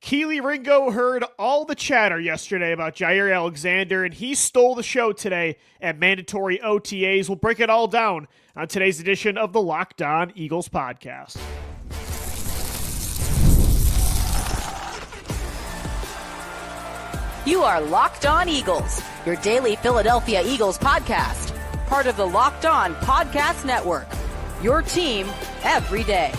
Kelee Ringo heard all the chatter yesterday about Jaire Alexander, and he stole the show today at mandatory OTAs. We'll break it all down on today's edition of the Locked On Eagles podcast. You are Locked On Eagles, your daily Philadelphia Eagles podcast, part of the Locked On Podcast Network, your team every day.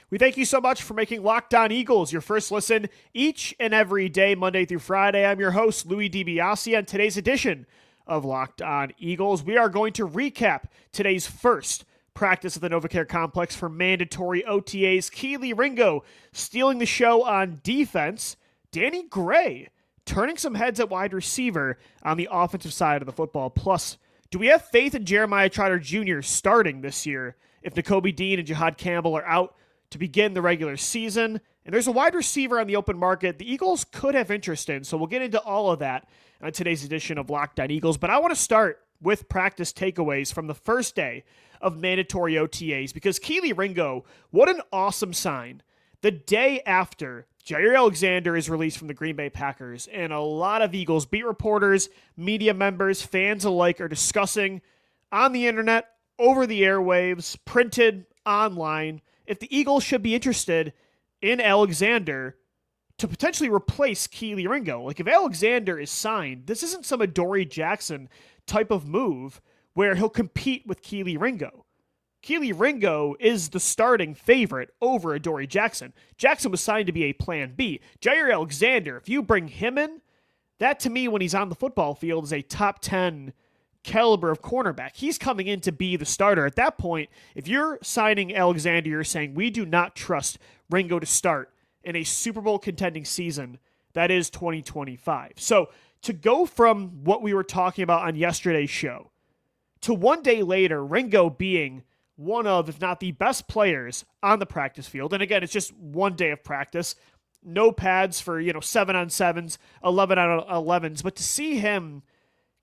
We thank you so much for making Locked On Eagles your first listen each and every day, Monday through Friday. I'm your host, Louie DiBiase. On today's edition of Locked On Eagles, we are going to recap today's first practice at the NovaCare Complex for mandatory OTAs. Kelee Ringo stealing the show on defense. Danny Gray turning some heads at wide receiver on the offensive side of the football. Plus, do we have faith in Jeremiah Trotter Jr. starting this year if Nakobe Dean and Jahad Campbell are out to begin the regular season? And there's a wide receiver on the open market the Eagles could have interest in, so we'll get into all of that on today's edition of Locked On Eagles. But I want to start with practice takeaways from the first day of mandatory OTAs, because Kelee Ringo, what an awesome sign. The day after Jaire Alexander is released from the Green Bay Packers, and a lot of Eagles beat reporters, media members, fans alike are discussing on the internet, over the airwaves, printed, online, if the Eagles should be interested in Alexander to potentially replace Kelee Ringo. Like, if Alexander is signed, this isn't some Adoree Jackson type of move where he'll compete with Kelee Ringo. Kelee Ringo is the starting favorite over Adoree Jackson. Jackson was signed to be a plan B. Jaire Alexander, if you bring him in, that to me, when he's on the football field, is a top 10 caliber of cornerback. He's coming in to be the starter. At that point, if you're signing Alexander, you're saying we do not trust Ringo to start in a Super Bowl contending season that is 2025. So to go from what we were talking about on yesterday's show to one day later, Ringo being one of, if not the best players on the practice field. And again, it's just one day of practice. No pads for, 7-on-7s, 11-on-11s. But to see him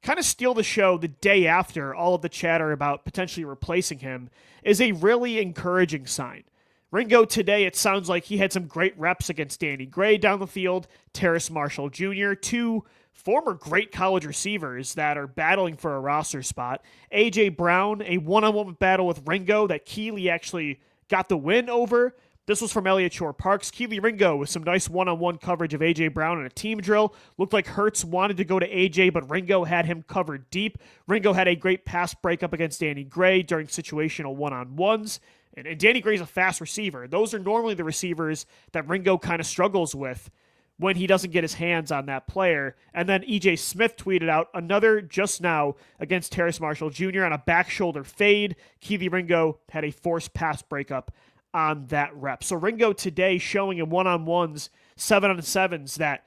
kind of steal the show the day after all of the chatter about potentially replacing him is a really encouraging sign. Ringo today, it sounds like he had some great reps against Danny Gray down the field, Terrace Marshall Jr., two former great college receivers that are battling for a roster spot. A.J. Brown, a one-on-one battle with Ringo that Kelee actually got the win over. This was from Elliott Shore Parks. Kelee Ringo with some nice one-on-one coverage of A.J. Brown in a team drill. Looked like Hurts wanted to go to A.J., but Ringo had him covered deep. Ringo had a great pass breakup against Danny Gray during situational one-on-ones. And Danny Gray's a fast receiver. Those are normally the receivers that Ringo kind of struggles with when he doesn't get his hands on that player. And then E.J. Smith tweeted out another just now against Terrace Marshall Jr. on a back shoulder fade. Kelee Ringo had a forced pass breakup on that rep. So Ringo today showing in one-on-ones, 7-on-7s that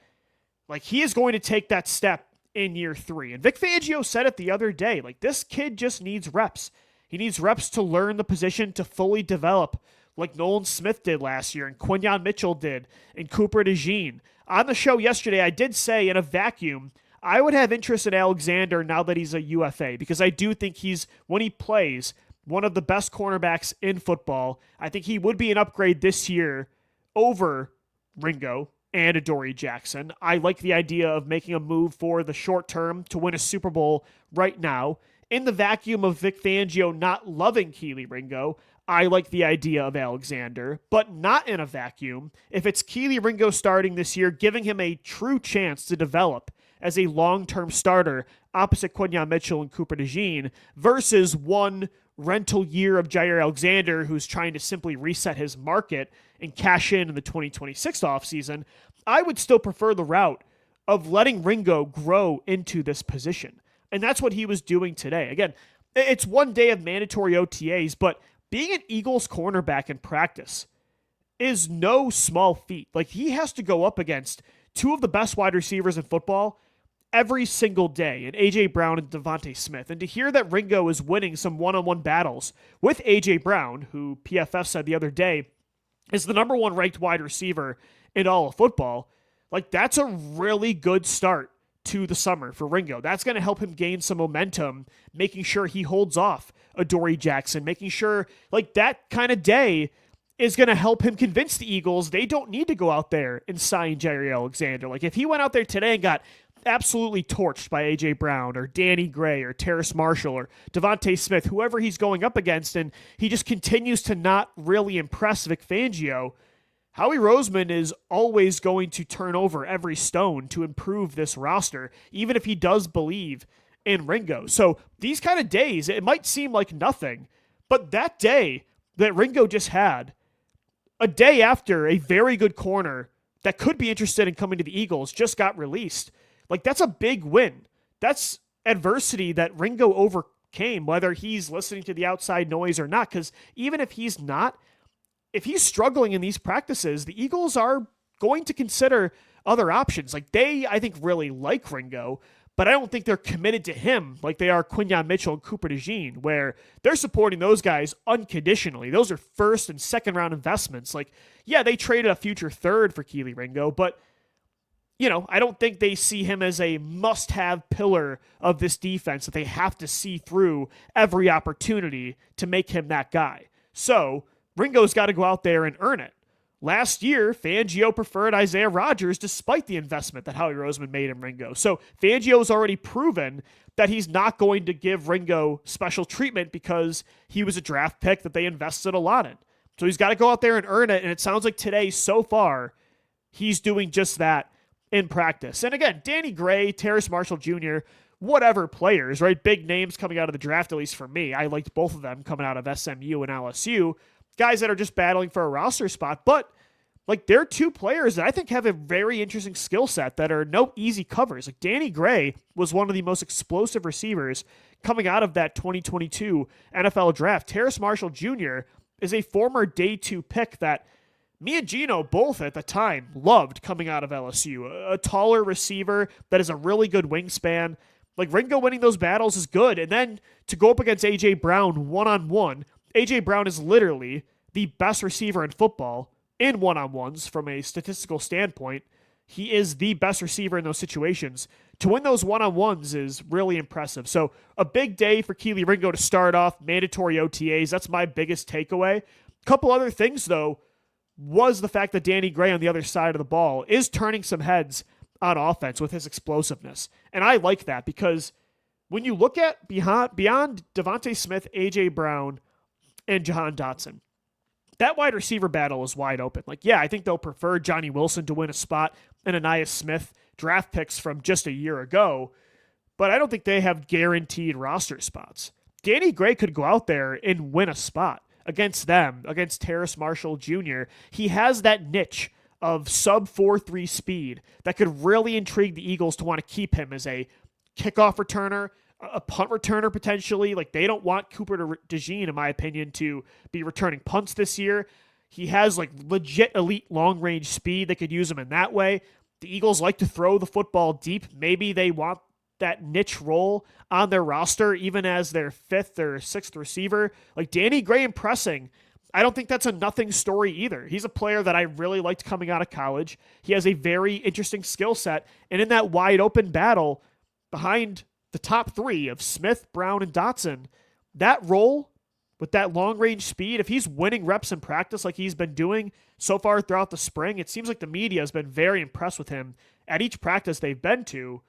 like he is going to take that step in year 3. And Vic Fangio said it the other day, like this kid just needs reps. He needs reps to learn the position, to fully develop like Nolan Smith did last year and Quinyon Mitchell did and Cooper DeJean. On the show yesterday, I did say in a vacuum, I would have interest in Alexander now that he's a UFA, because I do think he's, when he plays, one of the best cornerbacks in football. I think he would be an upgrade this year over Ringo and Adoree Jackson. I like the idea of making a move for the short term to win a Super Bowl right now. In the vacuum of Vic Fangio not loving Kelee Ringo, I like the idea of Alexander, but not in a vacuum. If it's Kelee Ringo starting this year, giving him a true chance to develop as a long-term starter opposite Quinyon Mitchell and Cooper DeJean versus one rental year of Jaire Alexander who's trying to simply reset his market and cash in the 2026 offseason, I would still prefer the route of letting Ringo grow into this position. And that's what he was doing today. Again, it's one day of mandatory OTAs, but being an Eagles cornerback in practice is no small feat. Like, he has to go up against two of the best wide receivers in football every single day, and A.J. Brown and DeVonta Smith. And to hear that Ringo is winning some one-on-one battles with A.J. Brown, who PFF said the other day is the number one ranked wide receiver in all of football, like, that's a really good start to the summer for Ringo. That's going to help him gain some momentum, making sure he holds off Adoree Jackson, making sure, like, that kind of day is going to help him convince the Eagles they don't need to go out there and sign Jaire Alexander. Like if he went out there today and got absolutely torched by A.J. Brown or Danny Gray or Terrace Marshall or DeVonta Smith, whoever he's going up against, and he just continues to not really impress Vic Fangio, Howie Roseman is always going to turn over every stone to improve this roster, even if he does believe in Ringo. So these kind of days, it might seem like nothing, but that day that Ringo just had, a day after a very good corner that could be interested in coming to the Eagles just got released, like that's a big win. That's adversity that Ringo overcame, whether he's listening to the outside noise or not, because even if he's not, if he's struggling in these practices, the Eagles are going to consider other options. Like they, I think, really like Ringo, but I don't think they're committed to him like they are Quinyon Mitchell and Cooper DeJean, where they're supporting those guys unconditionally. Those are first and second round investments. Like, yeah, they traded a future third for Kelee Ringo, but I don't think they see him as a must-have pillar of this defense that they have to see through every opportunity to make him that guy. So Ringo's got to go out there and earn it. Last year, Fangio preferred Isaiah Rodgers despite the investment that Howie Roseman made in Ringo. So Fangio's already proven that he's not going to give Ringo special treatment because he was a draft pick that they invested a lot in. So he's got to go out there and earn it, and it sounds like today, so far, he's doing just that in practice. And again, Danny Gray, Terrace Marshall Jr., whatever players, right? Big names coming out of the draft, at least for me. I liked both of them coming out of SMU and LSU. Guys that are just battling for a roster spot, but like they're two players that I think have a very interesting skill set that are no easy covers. Like Danny Gray was one of the most explosive receivers coming out of that 2022 NFL draft. Terrace Marshall Jr. is a former day 2 pick that me and Gino both at the time loved coming out of LSU. A taller receiver that is a really good wingspan. Like Ringo winning those battles is good. And then to go up against A.J. Brown one-on-one, A.J. Brown is literally the best receiver in football in one-on-ones from a statistical standpoint. He is the best receiver in those situations. To win those one-on-ones is really impressive. So a big day for Kelee Ringo to start off, mandatory OTAs. That's my biggest takeaway. A couple other things, though, was the fact that Danny Gray on the other side of the ball is turning some heads on offense with his explosiveness. And I like that because when you look at beyond DeVonta Smith, A.J. Brown, and Jahan Dotson, that wide receiver battle is wide open. Like, yeah, I think they'll prefer Johnny Wilson to win a spot and Anais Smith draft picks from just a year ago, but I don't think they have guaranteed roster spots. Danny Gray could go out there and win a spot against them, against Terrace Marshall Jr. He has that niche of sub 4.3 speed that could really intrigue the Eagles to want to keep him as a kickoff returner, a punt returner potentially. Like they don't want Cooper DeJean, in my opinion, to be returning punts this year. He has like legit elite long range speed. They could use him in that way. The Eagles like to throw the football deep. Maybe they want that niche role on their roster, even as their 5th or 6th receiver. Like Danny Gray impressing, I don't think that's a nothing story either. He's a player that I really liked coming out of college. He has a very interesting skill set. And in that wide open battle behind the top 3 of Smith, Brown, and Dotson, that role with that long range speed, if he's winning reps in practice like he's been doing so far throughout the spring, it seems like the media has been very impressed with him at each practice they've been to.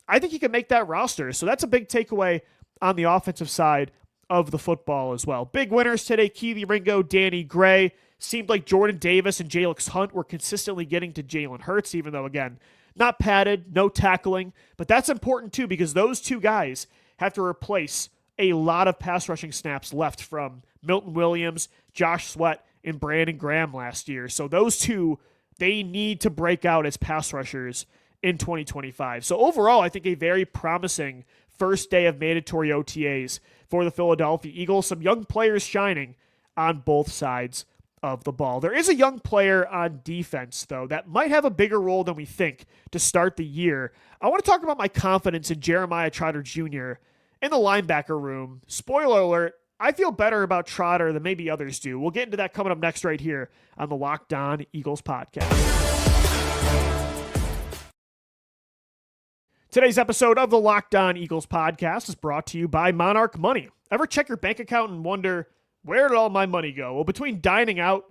I think he can make that roster. So that's a big takeaway on the offensive side of the football as well. Big winners today, Kelee Ringo, Danny Gray. Seemed like Jordan Davis and Jalix Hunt were consistently getting to Jalen Hurts, even though, again, not padded, no tackling. But that's important too because those two guys have to replace a lot of pass rushing snaps left from Milton Williams, Josh Sweat, and Brandon Graham last year. So those two, they need to break out as pass rushers in 2025. So overall, I think a very promising first day of mandatory OTAs for the Philadelphia Eagles. Some young players shining on both sides of the ball. There is a young player on defense, though, that might have a bigger role than we think to start the year. I want to talk about my confidence in Jeremiah Trotter Jr. in the linebacker room. Spoiler alert, I feel better about Trotter than maybe others do. We'll get into that coming up next right here on the Locked On Eagles podcast. Today's episode of the Locked On Eagles podcast is brought to you by Monarch Money. Ever check your bank account and wonder, where did all my money go? Well, between dining out,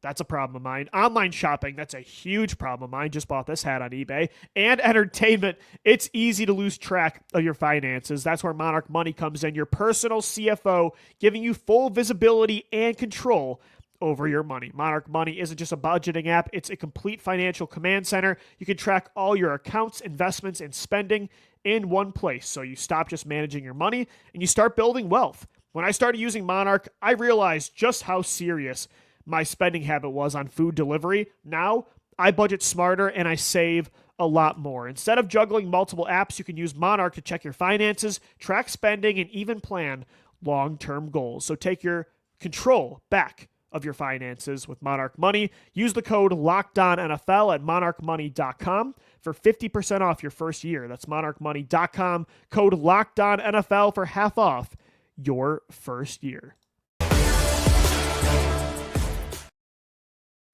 That's a problem of mine. Online shopping, that's a huge problem of mine. Just bought this hat on eBay. And entertainment, it's easy to lose track of your finances. That's where Monarch Money comes in, your personal CFO, giving you full visibility and control over your money. Monarch Money isn't just a budgeting app, it's a complete financial command center. You can track all your accounts, investments, and spending in one place. So you stop just managing your money and you start building wealth. When I started using Monarch, I realized just how serious my spending habit was on food delivery. Now I budget smarter and I save a lot more. Instead of juggling multiple apps, you can use Monarch to check your finances, track spending, and even plan long-term goals. So take your control back of your finances with Monarch Money. Use the code LOCKEDONNFL at monarchmoney.com for 50% off your first year. That's monarchmoney.com, code LOCKEDONNFL for half off your first year.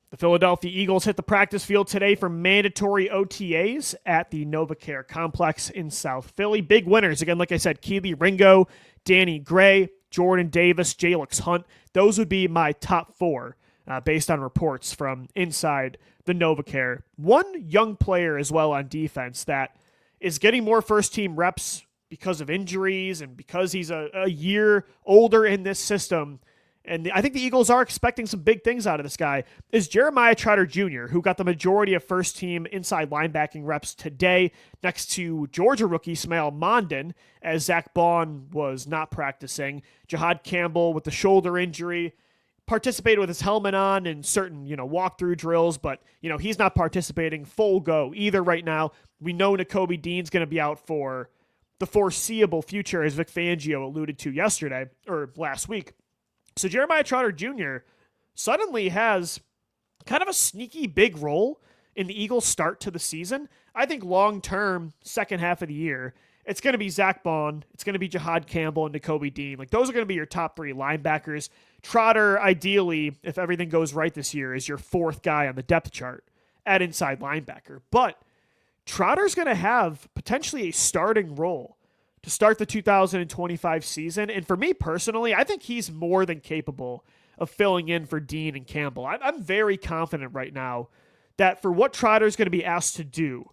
The Philadelphia Eagles hit the practice field today for mandatory OTAs at the NovaCare Complex in South Philly. Big winners, again, like I said, Kelee Ringo, Danny Gray, Jordan Davis, Jalix Hunt. Those would be my top four based on reports from inside the NovaCare. One young player as well on defense that is getting more first-team reps because of injuries and because he's a year older in this system. And I think the Eagles are expecting some big things out of this guy, is Jeremiah Trotter Jr., who got the majority of first-team inside linebacking reps today next to Georgia rookie Smael Mondon, as Zach Baun was not practicing. Jahad Campbell with the shoulder injury participated with his helmet on in certain, walkthrough drills, but, he's not participating full go either right now. We know Nakobe Dean's going to be out for the foreseeable future, as Vic Fangio alluded to last week. So Jeremiah Trotter Jr. suddenly has kind of a sneaky big role in the Eagles' start to the season. I think long-term, second half of the year, it's going to be Zach Baun, it's going to be Jahad Campbell and Nakobe Dean. Like, those are going to be your top three linebackers. Trotter, ideally, if everything goes right this year, is your fourth guy on the depth chart at inside linebacker. But Trotter's going to have potentially a starting role to start the 2025 season. And for me personally, I think he's more than capable of filling in for Dean and Campbell. I'm very confident right now that for what Trotter's going to be asked to do,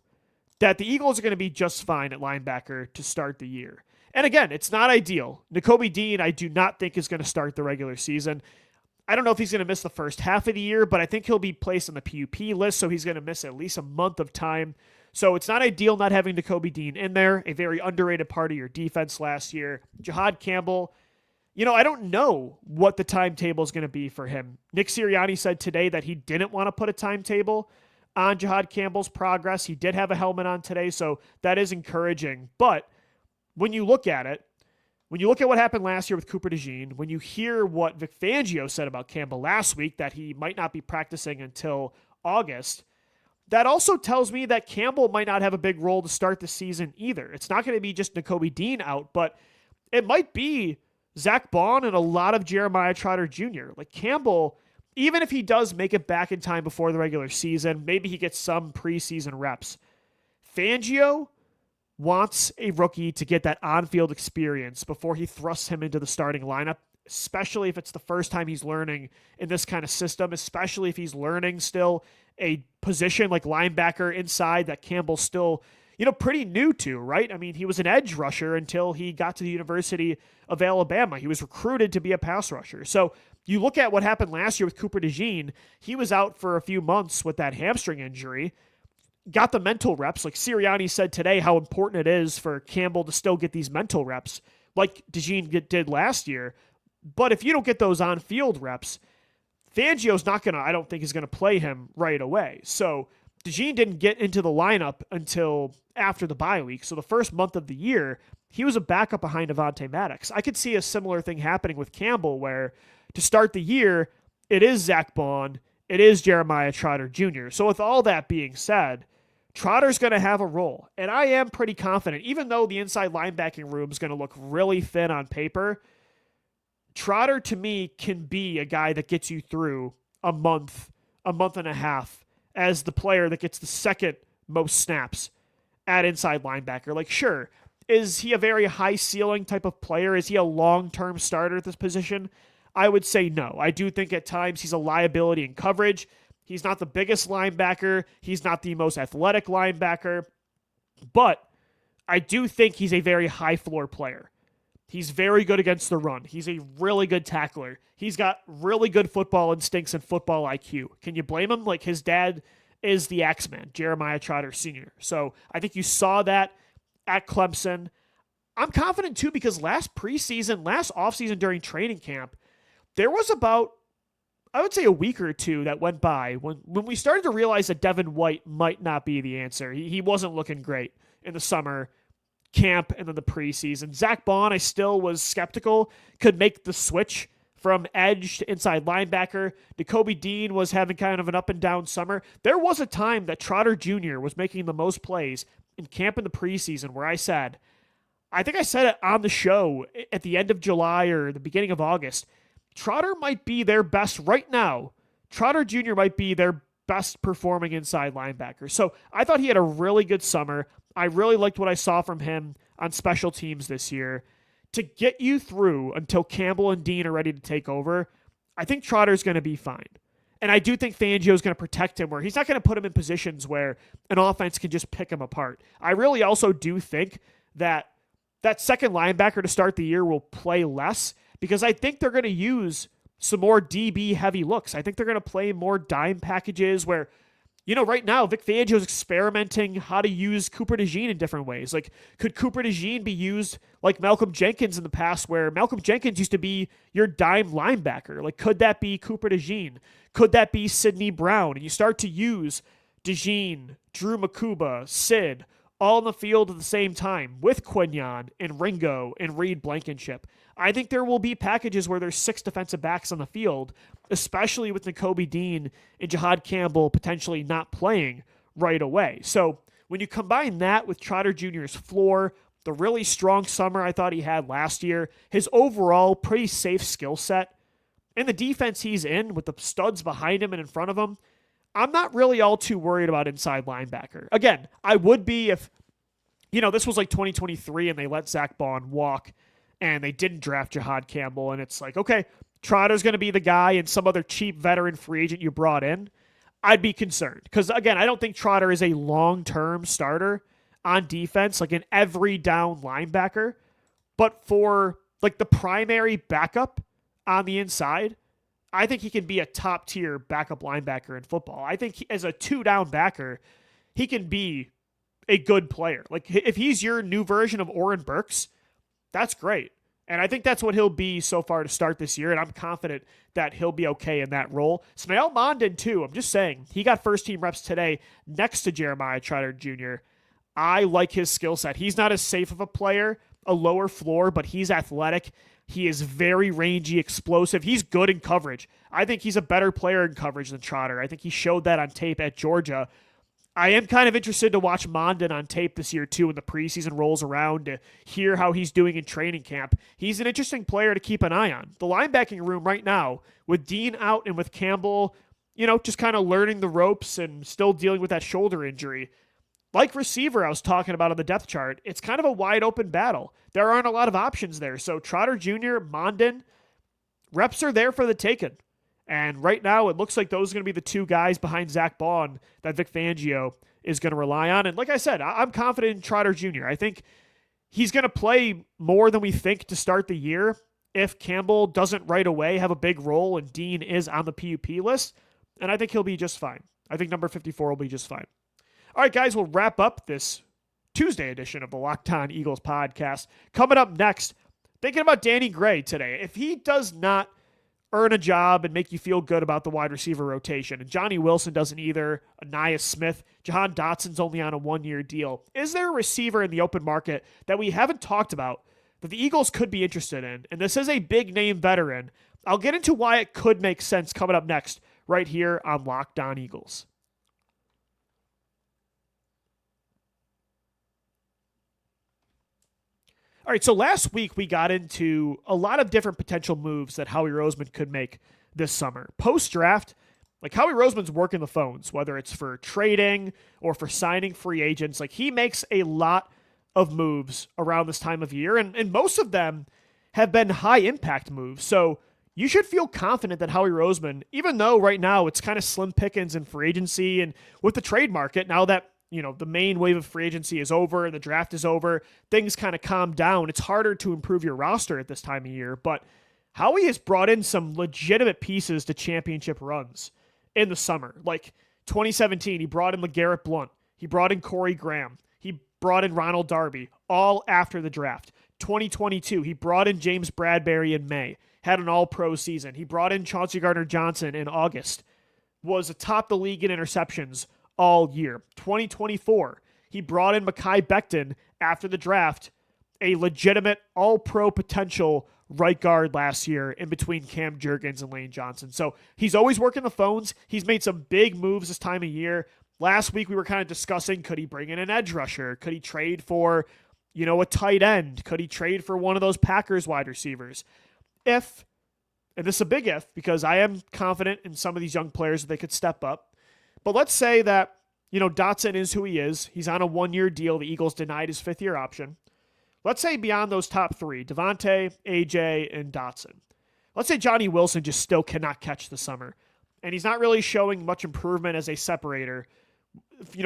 that the Eagles are going to be just fine at linebacker to start the year. And again, it's not ideal. Nakobe Dean, I do not think is going to start the regular season. I don't know if he's going to miss the first half of the year, but I think he'll be placed on the PUP list, so he's going to miss at least a month of time. So it's not ideal not having Nakobe Dean in there, a very underrated part of your defense last year. Jahad Campbell, I don't know what the timetable is going to be for him. Nick Sirianni said today that he didn't want to put a timetable on Jahad Campbell's progress. He did have a helmet on today, so that is encouraging. But when you look at it, when you look at what happened last year with Cooper DeJean, when you hear what Vic Fangio said about Campbell last week, that he might not be practicing until August, that also tells me that Campbell might not have a big role to start the season either. It's not going to be just Nakobe Dean out, but it might be Zach Baun and a lot of Jeremiah Trotter Jr. Like Campbell, even if he does make it back in time before the regular season, maybe he gets some preseason reps. Fangio wants a rookie to get that on-field experience before he thrusts him into the starting lineup, especially if it's the first time he's learning in this kind of system, especially if he's learning still a position like linebacker inside that Campbell's still, pretty new to, right? I mean, he was an edge rusher until he got to the University of Alabama. He was recruited to be a pass rusher. So you look at what happened last year with Cooper DeJean. He was out for a few months with that hamstring injury, got the mental reps. Like Sirianni said today, how important it is for Campbell to still get these mental reps like DeJean did last year. But if you don't get those on-field reps, Fangio's not going to, I don't think, is going to play him right away. So DeJean didn't get into the lineup until after the bye week. So the first month of the year, he was a backup behind Avonte Maddox. I could see a similar thing happening with Campbell, where to start the year, it is Zach Baun, it is Jeremiah Trotter Jr. So with all that being said, Trotter's going to have a role. And I am pretty confident, even though the inside linebacking room is going to look really thin on paper, Trotter, to me, can be a guy that gets you through a month and a half as the player that gets the second most snaps at inside linebacker. Like, sure, is he a very high ceiling type of player? Is he a long-term starter at this position? I would say no. I do think at times he's a liability in coverage. He's not the biggest linebacker. He's not the most athletic linebacker. But I do think he's a very high floor player. He's very good against the run. He's a really good tackler. He's got really good football instincts and football IQ. Can you blame him? Like, his dad is the X-Man, Jeremiah Trotter Jr. So I think you saw that at Clemson. I'm confident too because last offseason during training camp, there was about, I would say, a week or two that went by when we started to realize that Devin White might not be the answer. He wasn't looking great in the summer camp and then the preseason. Zach Bond, I still was skeptical, could make the switch from edge to inside linebacker. Nakobe Dean was having kind of an up and down summer. There was a time that Trotter Jr. was making the most plays in camp in the preseason where I said it on the show at the end of July or the beginning of August, Trotter might be their best right now. Trotter Jr. might be their best performing inside linebacker. So I thought he had a really good summer. I really liked what I saw from him on special teams this year. To get you through until Campbell and Dean are ready to take over, I think Trotter's going to be fine. And I do think Fangio is going to protect him where he's not going to put him in positions where an offense can just pick him apart. I really also do think that second linebacker to start the year will play less because I think they're going to use some more DB heavy looks. I think they're going to play more dime packages where, right now Vic Fangio is experimenting how to use Cooper DeJean in different ways. Like, could Cooper DeJean be used like Malcolm Jenkins in the past where Malcolm Jenkins used to be your dime linebacker? Like, could that be Cooper DeJean? Could that be Sidney Brown? And you start to use DeJean, Drew Makuba, Sid, all in the field at the same time with Quinyon and Ringo and Reed Blankenship. I think there will be packages where there's 6 defensive backs on the field, especially with Nakobe Dean and Jahan Campbell potentially not playing right away. So when you combine that with Trotter Jr.'s floor, the really strong summer I thought he had last year, his overall pretty safe skill set, and the defense he's in with the studs behind him and in front of him, I'm not really all too worried about inside linebacker. Again, I would be if, this was like 2023 and they let Zach Bond walk and they didn't draft Jahan Campbell, and it's like, okay, Trotter's going to be the guy and some other cheap veteran free agent you brought in. I'd be concerned because, again, I don't think Trotter is a long-term starter on defense, like an every down linebacker. But for like the primary backup on the inside, I think he can be a top-tier backup linebacker in football. I think as a 2-down backer, he can be a good player. Like, if he's your new version of Oren Burks, that's great. And I think that's what he'll be so far to start this year, and I'm confident that he'll be okay in that role. Smael Mondon, too. I'm just saying, he got first-team reps today next to Jeremiah Trotter Jr. I like his skill set. He's not as safe of a player, a lower floor, but he's athletic. He is very rangy, explosive. He's good in coverage. I think he's a better player in coverage than Trotter. I think he showed that on tape at Georgia. I am kind of interested to watch Mondon on tape this year, too, when the preseason rolls around to hear how he's doing in training camp. He's an interesting player to keep an eye on. The linebacking room right now, with Dean out and with Campbell, just kind of learning the ropes and still dealing with that shoulder injury. Like receiver I was talking about on the depth chart, it's kind of a wide open battle. There aren't a lot of options there. So Trotter Jr., Mondon, reps are there for the taking. And right now, it looks like those are going to be the 2 guys behind Zach Bond that Vic Fangio is going to rely on. And like I said, I'm confident in Trotter Jr. I think he's going to play more than we think to start the year if Campbell doesn't right away have a big role and Dean is on the PUP list. And I think he'll be just fine. I think number 54 will be just fine. All right, guys, we'll wrap up this Tuesday edition of the Locked On Eagles podcast. Coming up next, thinking about Danny Gray today. If he does not earn a job and make you feel good about the wide receiver rotation, and Johnny Wilson doesn't either, Anais Smith, Jahan Dotson's only on a 1-year deal, is there a receiver in the open market that we haven't talked about that the Eagles could be interested in? And this is a big-name veteran. I'll get into why it could make sense coming up next right here on Locked On Eagles. All right, so last week we got into a lot of different potential moves that Howie Roseman could make this summer. Post-draft, like Howie Roseman's working the phones, whether it's for trading or for signing free agents. Like, he makes a lot of moves around this time of year, and most of them have been high-impact moves. So you should feel confident that Howie Roseman, even though right now it's kind of slim pickings in free agency and with the trade market, now that the main wave of free agency is over and the draft is over, things kind of calm down. It's harder to improve your roster at this time of year, but Howie has brought in some legitimate pieces to championship runs in the summer. Like 2017, he brought in LeGarrette Blount. He brought in Corey Graham. He brought in Ronald Darby, all after the draft. 2022, he brought in James Bradbury in May, had an all-pro season. He brought in Chauncey Gardner-Johnson in August, was atop the league in interceptions all year. 2024, he brought in Mekhi Becton after the draft, a legitimate all-pro potential right guard last year in between Cam Jurgens and Lane Johnson. So he's always working the phones. He's made some big moves this time of year. Last week we were kind of discussing, could he bring in an edge rusher? Could he trade for, a tight end? Could he trade for one of those Packers wide receivers? And this is a big if, because I am confident in some of these young players that they could step up. But let's say that, Dotson is who he is. He's on a one-year deal. The Eagles denied his fifth-year option. Let's say beyond those top three, DeVonta, AJ, and Dotson. Let's say Johnny Wilson just still cannot catch the summer, and he's not really showing much improvement as a separator,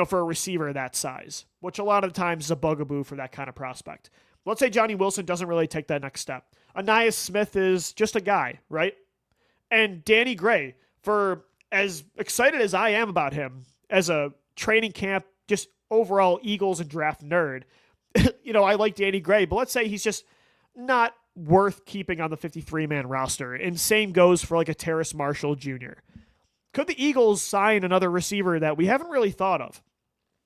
for a receiver that size, which a lot of the times is a bugaboo for that kind of prospect. Let's say Johnny Wilson doesn't really take that next step. Ainias Smith is just a guy, right? And Danny Gray, for as excited as I am about him as a training camp, just overall Eagles and draft nerd, I like Danny Gray, but let's say he's just not worth keeping on the 53-man roster. And same goes for like a Terrace Marshall Jr. Could the Eagles sign another receiver that we haven't really thought of?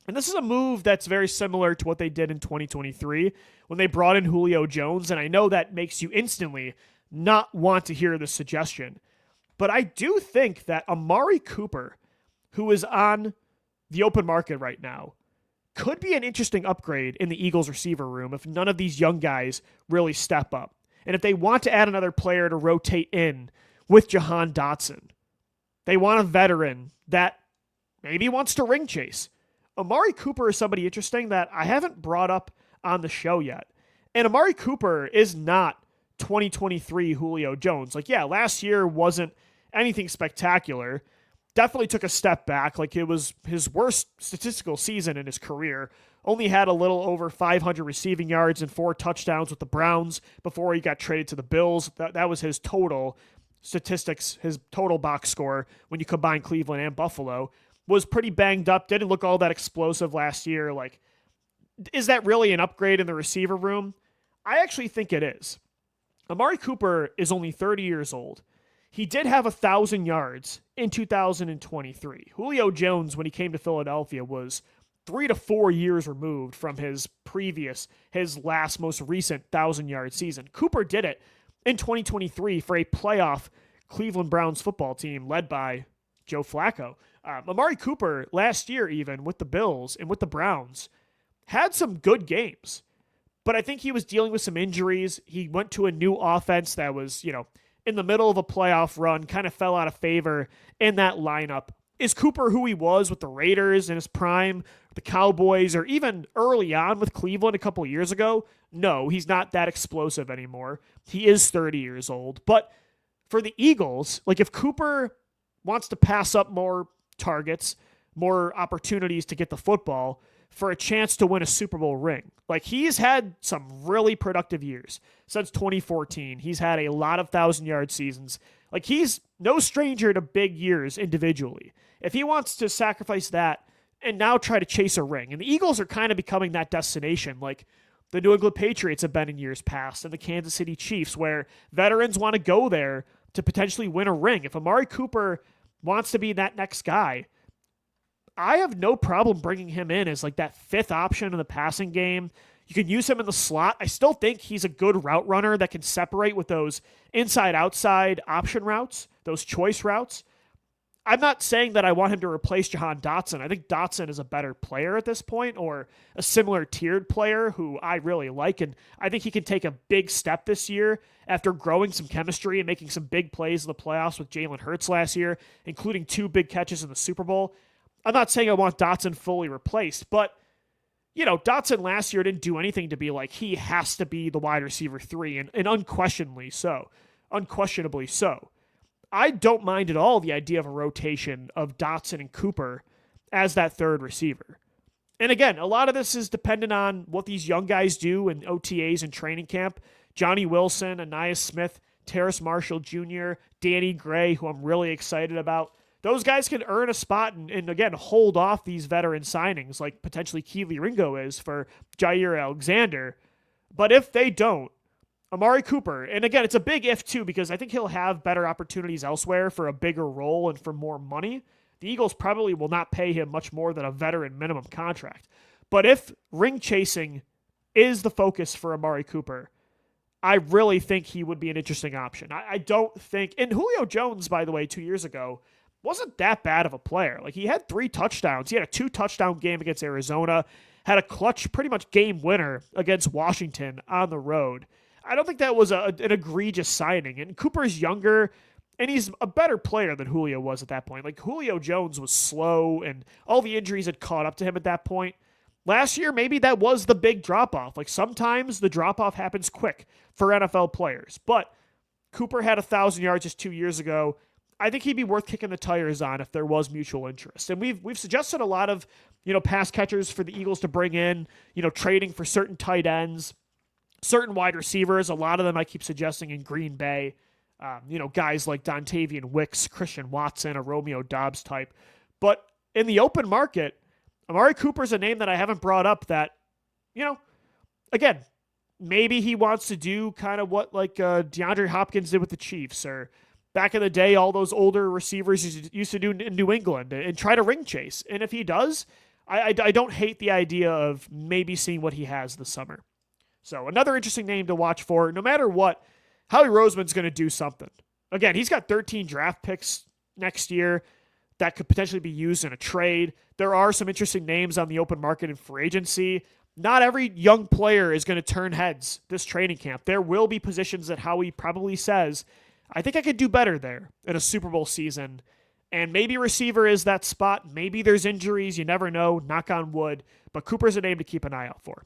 And this is a move that's very similar to what they did in 2023 when they brought in Julio Jones. And I know that makes you instantly not want to hear this suggestion. But I do think that Amari Cooper, who is on the open market right now, could be an interesting upgrade in the Eagles receiver room if none of these young guys really step up. And if they want to add another player to rotate in with Jahan Dotson, they want a veteran that maybe wants to ring chase. Amari Cooper is somebody interesting that I haven't brought up on the show yet. And Amari Cooper is not 2023 Julio Jones. Last year wasn't anything spectacular. Definitely took a step back. It was his worst statistical season in his career. Only had a little over 500 receiving yards and 4 touchdowns with the Browns before he got traded to the Bills. That was his total statistics, his total box score when you combine Cleveland and Buffalo. Was pretty banged up. Didn't look all that explosive last year. Is that really an upgrade in the receiver room? I actually think it is. Amari Cooper is only 30 years old. He did have 1,000 yards in 2023. Julio Jones, when he came to Philadelphia, was 3 to 4 years removed from his last most recent 1,000-yard season. Cooper did it in 2023 for a playoff Cleveland Browns football team led by Joe Flacco. Amari Cooper last year, even with the Bills and with the Browns, had some good games. But I think he was dealing with some injuries. He went to a new offense that was, in the middle of a playoff run, kind of fell out of favor in that lineup. Is Cooper who he was with the Raiders in his prime, the Cowboys, or even early on with Cleveland a couple of years ago? No, he's not that explosive anymore. He is 30 years old. But for the Eagles, if Cooper wants to pass up more targets, more opportunities to get the football for a chance to win a Super Bowl ring. He's had some really productive years since 2014. He's had a lot of 1,000-yard seasons. He's no stranger to big years individually. If he wants to sacrifice that and now try to chase a ring, and the Eagles are kind of becoming that destination, the New England Patriots have been in years past, and the Kansas City Chiefs, where veterans want to go there to potentially win a ring. If Amari Cooper wants to be that next guy, I have no problem bringing him in as that fifth option in the passing game. You can use him in the slot. I still think he's a good route runner that can separate with those inside-outside option routes, those choice routes. I'm not saying that I want him to replace Jahan Dotson. I think Dotson is a better player at this point, or a similar tiered player who I really like, and I think he can take a big step this year after growing some chemistry and making some big plays in the playoffs with Jalen Hurts last year, including 2 big catches in the Super Bowl. I'm not saying I want Dotson fully replaced, but, Dotson last year didn't do anything to be he has to be the wide receiver 3, and unquestionably so. unquestionably so. I don't mind at all the idea of a rotation of Dotson and Cooper as that third receiver. And again, a lot of this is dependent on what these young guys do in OTAs and training camp. Johnny Wilson, Anais Smith, Terrace Marshall Jr., Danny Gray, who I'm really excited about. Those guys can earn a spot and again, hold off these veteran signings like potentially Kelee Ringo is for Jaire Alexander. But if they don't, Amari Cooper, and again, it's a big if too, because I think he'll have better opportunities elsewhere for a bigger role and for more money. The Eagles probably will not pay him much more than a veteran minimum contract. But if ring chasing is the focus for Amari Cooper, I really think he would be an interesting option. I don't think, and Julio Jones, by the way, 2 years ago, wasn't that bad of a player. Like, he had 3 touchdowns. He had a 2-touchdown game against Arizona, had a clutch, pretty much game winner against Washington on the road. I don't think that was an egregious signing. And Cooper's younger, and he's a better player than Julio was at that point. Like, Julio Jones was slow, and all the injuries had caught up to him at that point. Last year, maybe that was the big drop-off. Like, sometimes the drop-off happens quick for NFL players. But Cooper had 1,000 yards just 2 years ago. I think he'd be worth kicking the tires on if there was mutual interest. And we've suggested a lot of, pass catchers for the Eagles to bring in, trading for certain tight ends, certain wide receivers. A lot of them I keep suggesting in Green Bay. Guys like Dontavian Wicks, Christian Watson, a Romeo Doubs type. But in the open market, Amari Cooper's a name that I haven't brought up that, again, maybe he wants to do kind of what like DeAndre Hopkins did with the Chiefs, or back in the day, all those older receivers used to do in New England and try to ring chase. And if he does, I don't hate the idea of maybe seeing what he has this summer. So another interesting name to watch for. No matter what, Howie Roseman's going to do something. Again, he's got 13 draft picks next year that could potentially be used in a trade. There are some interesting names on the open market and free agency. Not every young player is going to turn heads this training camp. There will be positions that Howie probably says, I think I could do better there in a Super Bowl season. And maybe receiver is that spot. Maybe there's injuries. You never know. Knock on wood. But Cooper's a name to keep an eye out for.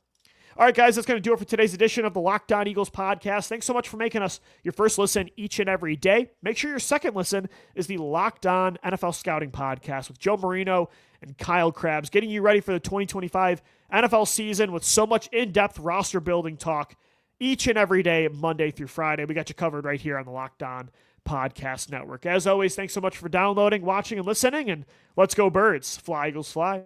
All right, guys, that's going to do it for today's edition of the Locked On Eagles podcast. Thanks so much for making us your first listen each and every day. Make sure your second listen is the Locked On NFL Scouting podcast with Joe Marino and Kyle Krabs, getting you ready for the 2025 NFL season with so much in-depth roster building talk each and every day, Monday through Friday. We got you covered right here on the Locked On Podcast Network. As always, thanks so much for downloading, watching, and listening, and let's go Birds. Fly, Eagles, fly.